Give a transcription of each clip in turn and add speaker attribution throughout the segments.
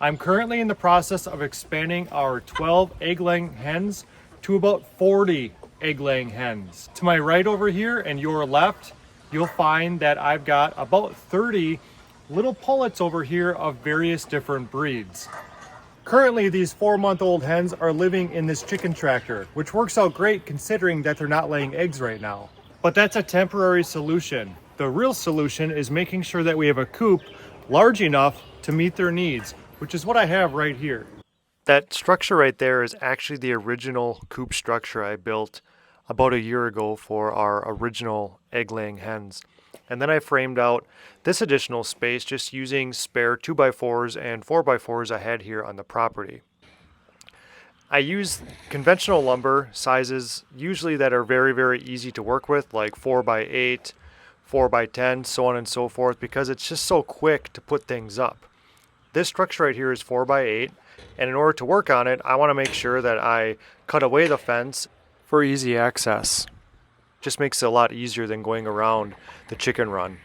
Speaker 1: I'm currently in the process of expanding our 12 egg-laying hens to about 40 egg-laying hens. To my right over here and your left, you'll find that I've got about 30 little pullets over here of various different breeds. Currently, these 4-month-old hens are living in this chicken tractor, which works out great considering that they're not laying eggs right now. But that's a temporary solution. The real solution is making sure that we have a coop large enough to meet their needs, which is what I have right here. That structure right there is actually the original coop structure I built about a year ago for our original egg-laying hens. And then I framed out this additional space just using spare 2x4s and 4x4s I had here on the property. I use conventional lumber sizes usually that are very, very easy to work with, like 4x8, 4x10, so on and so forth, because it's just so quick to put things up. This structure right here is 4x8, and in order to work on it, I want to make sure that I cut away the fence for easy access. Just makes it a lot easier than going around the chicken run.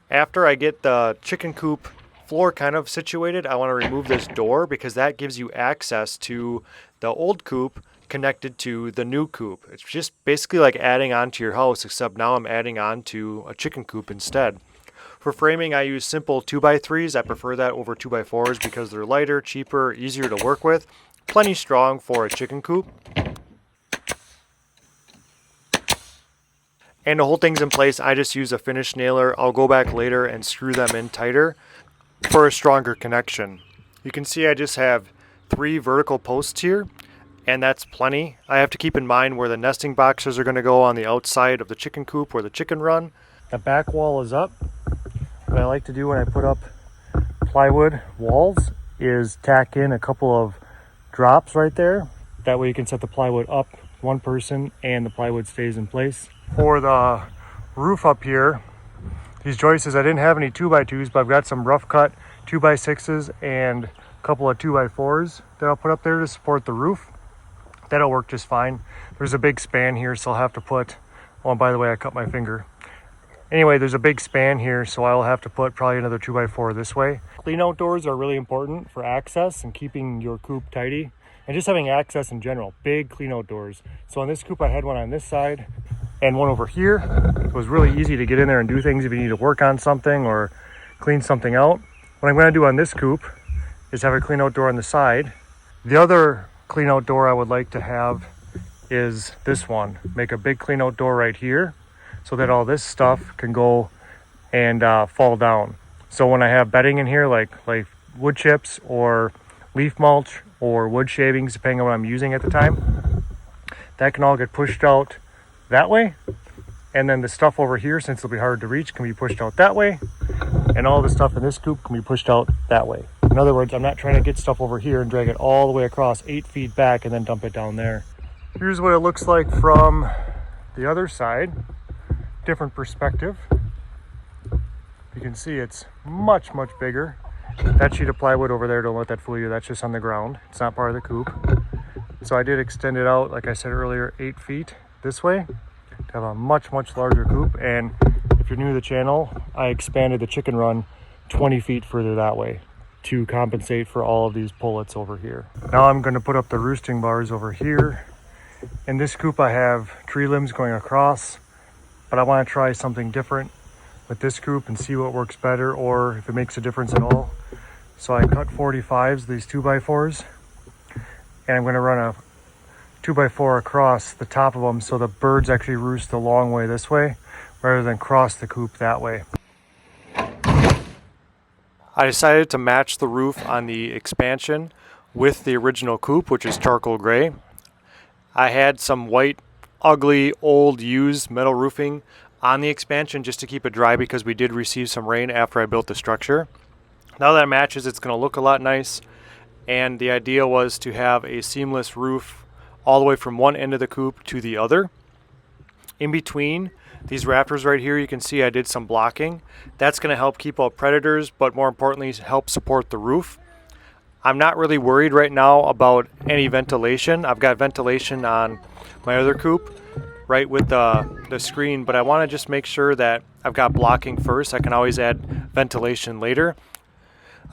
Speaker 1: After I get the chicken coop floor kind of situated, I want to remove this door because that gives you access to the old coop connected to the new coop. It's just basically like adding on to your house, except now I'm adding on to a chicken coop instead. For framing, I use simple 2x3s. I prefer that over 2x4s because they're lighter, cheaper, easier to work with. Plenty strong for a chicken coop. And to hold things in place, I just use a finish nailer. I'll go back later and screw them in tighter for a stronger connection. You can see I just have 3 vertical posts here, and that's plenty. I have to keep in mind where the nesting boxes are going to go on the outside of the chicken coop or the chicken run. The back wall is up. What I like to do when I put up plywood walls is tack in a couple of drops right there. That way you can set the plywood up one person and the plywood stays in place. For the roof up here, these joists, I didn't have any 2x2s, but I've got some rough cut 2x6s and a couple of 2x4s that I'll put up there to support the roof. That'll work just fine. There's a big span here, so I'll have to put, oh, by the way, I cut my finger. Anyway, there's a big span here, so I'll have to put probably another 2x4 this way. Clean out doors are really important for access and keeping your coop tidy, and just having access in general. Big clean out doors. So on this coop, I had one on this side and one over here. It was really easy to get in there and do things if you need to work on something or clean something out. What I'm going to do on this coop is have a clean out door on the side. The other clean out door I would like to have is this one. Make a big clean out door right here so that all this stuff can go and fall down. So when I have bedding in here, like wood chips or leaf mulch or wood shavings, depending on what I'm using at the time, that can all get pushed out that way. And then the stuff over here, since it'll be hard to reach, can be pushed out that way. And all the stuff in this coop can be pushed out that way. In other words, I'm not trying to get stuff over here and drag it all the way across 8 feet back and then dump it down there. Here's what it looks like from the other side. Different perspective. You can see it's much, much bigger. That sheet of plywood over there, don't let that fool you. That's just on the ground. It's not part of the coop. So I did extend it out, like I said earlier, 8 feet this way to have a much, much larger coop. And if you're new to the channel, I expanded the chicken run 20 feet further that way to compensate for all of these pullets over here. Now I'm going to put up the roosting bars over here. In this coop, I have tree limbs going across, but I want to try something different with this coop and see what works better or if it makes a difference at all. So I cut 45s, these 2x4s, and I'm going to run a 2x4 across the top of them so the birds actually roost the long way this way rather than cross the coop that way. I decided to match the roof on the expansion with the original coop, which is charcoal gray. I had some white, ugly, old, used metal roofing on the expansion just to keep it dry because we did receive some rain after I built the structure. Now that it matches, it's going to look a lot nice, and the idea was to have a seamless roof all the way from one end of the coop to the other. In between these rafters right here, you can see I did some blocking. That's going to help keep out predators, but more importantly, help support the roof. I'm not really worried right now about any ventilation. I've got ventilation on my other coop right with the screen, but I want to just make sure that I've got blocking first. I can always add ventilation later.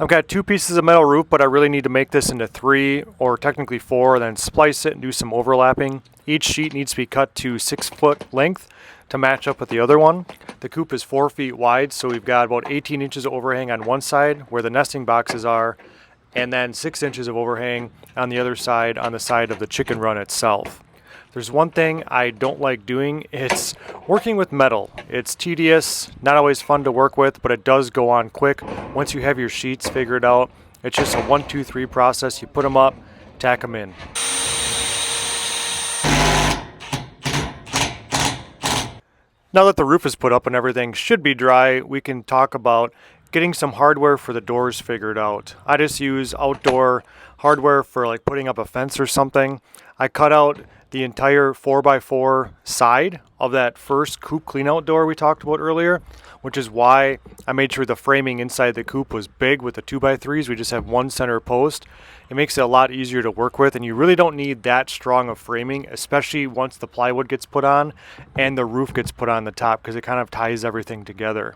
Speaker 1: I've got 2 pieces of metal roof, but I really need to make this into 3 or technically 4, and then splice it and do some overlapping. Each sheet needs to be cut to 6-foot length to match up with the other one. The coop is 4 feet wide, so we've got about 18 inches of overhang on one side where the nesting boxes are, and then 6 inches of overhang on the other side, on the side of the chicken run itself. There's one thing I don't like doing, it's working with metal. It's tedious, not always fun to work with, but it does go on quick. Once you have your sheets figured out, it's just a 1, 2, 3 process. You put them up, tack them in. Now that the roof is put up and everything should be dry, we can talk about getting some hardware for the doors figured out. I just use outdoor hardware for like putting up a fence or something. I cut out the entire 4x4 side of that first coop cleanout door we talked about earlier, which is why I made sure the framing inside the coop was big. With the 2x3s, we just have one center post. It makes it a lot easier to work with, and you really don't need that strong of framing, especially once the plywood gets put on and the roof gets put on the top, because it kind of ties everything together.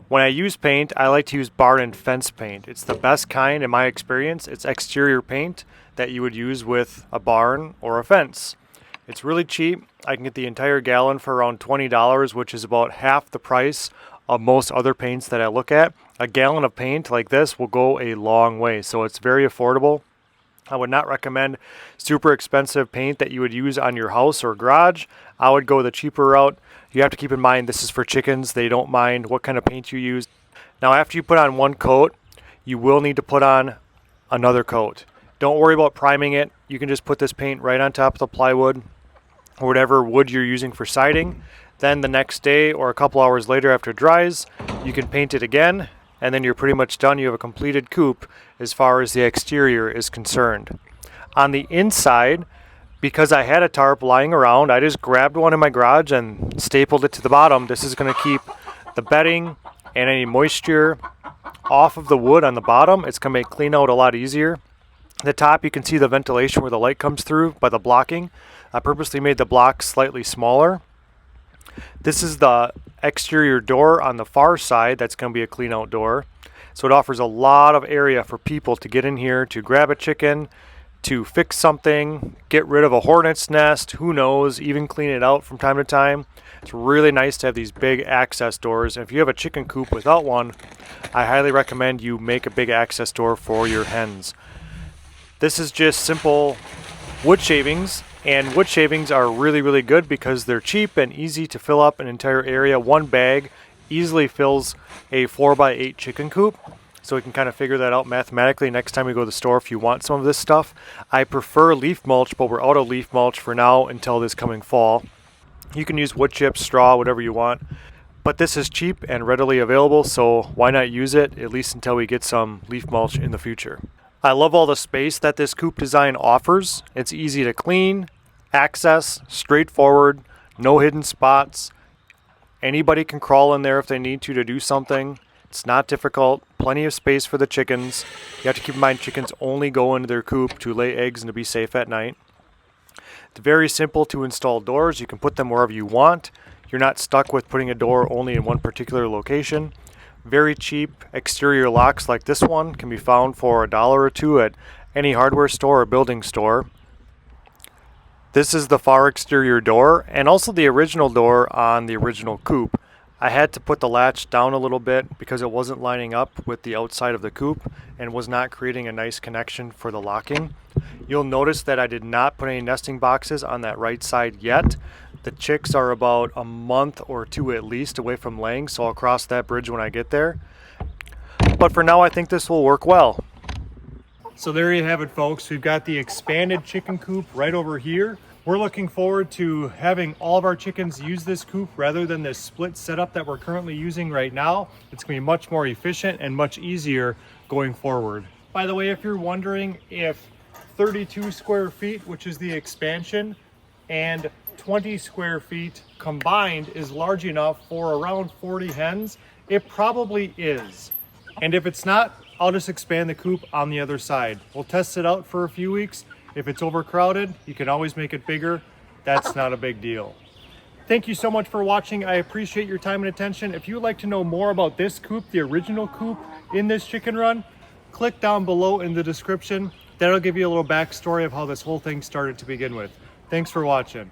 Speaker 1: When I use paint, I like to use barn and fence paint. It's the best kind in my experience. It's exterior paint that you would use with a barn or a fence. It's really cheap. I can get the entire gallon for around $20, which is about half the price of most other paints that I look at. A gallon of paint like this will go a long way, so it's very affordable. I would not recommend super expensive paint that you would use on your house or garage. I would go the cheaper route. You have to keep in mind this is for chickens. They don't mind what kind of paint you use. Now, after you put on one coat, you will need to put on another coat. Don't worry about priming it. You can just put this paint right on top of the plywood or whatever wood you're using for siding. Then the next day or a couple hours later after it dries, you can paint it again, and then you're pretty much done. You have a completed coop as far as the exterior is concerned. On the inside, because I had a tarp lying around, I just grabbed one in my garage and stapled it to the bottom. This is going to keep the bedding and any moisture off of the wood on the bottom. It's going to make clean out a lot easier. At the top, you can see the ventilation where the light comes through by the blocking. I purposely made the blocks slightly smaller. This is the exterior door on the far side. That's going to be a clean out door. So it offers a lot of area for people to get in here to grab a chicken, to fix something, get rid of a hornet's nest, who knows, even clean it out from time to time. It's really nice to have these big access doors. And if you have a chicken coop without one, I highly recommend you make a big access door for your hens. This is just simple wood shavings, and wood shavings are really, really good because they're cheap and easy to fill up an entire area. One bag easily fills a 4x8 chicken coop. So we can kind of figure that out mathematically next time we go to the store if you want some of this stuff. I prefer leaf mulch, but we're out of leaf mulch for now until this coming fall. You can use wood chips, straw, whatever you want. But this is cheap and readily available, so why not use it, at least until we get some leaf mulch in the future. I love all the space that this coop design offers. It's easy to clean, access, straightforward, no hidden spots. Anybody can crawl in there if they need to do something. It's not difficult. Plenty of space for the chickens. You have to keep in mind chickens only go into their coop to lay eggs and to be safe at night. It's very simple to install doors. You can put them wherever you want. You're not stuck with putting a door only in one particular location. Very cheap exterior locks like this one can be found for $1 or $2 at any hardware store or building store. This is the far exterior door and also the original door on the original coop. I had to put the latch down a little bit because it wasn't lining up with the outside of the coop and was not creating a nice connection for the locking. You'll notice that I did not put any nesting boxes on that right side yet. The chicks are about a month or 2 at least away from laying, so I'll cross that bridge when I get there. But for now, I think this will work well. So there you have it, folks. We've got the expanded chicken coop right over here. We're looking forward to having all of our chickens use this coop rather than this split setup that we're currently using right now. It's going to be much more efficient and much easier going forward. By the way, if you're wondering if 32 square feet, which is the expansion, and 20 square feet combined is large enough for around 40 hens, it probably is. And if it's not, I'll just expand the coop on the other side. We'll test it out for a few weeks. If it's overcrowded, you can always make it bigger. That's not a big deal. Thank you so much for watching. I appreciate your time and attention. If you would like to know more about this coop, the original coop in this chicken run, click down below in the description. That'll give you a little backstory of how this whole thing started to begin with. Thanks for watching.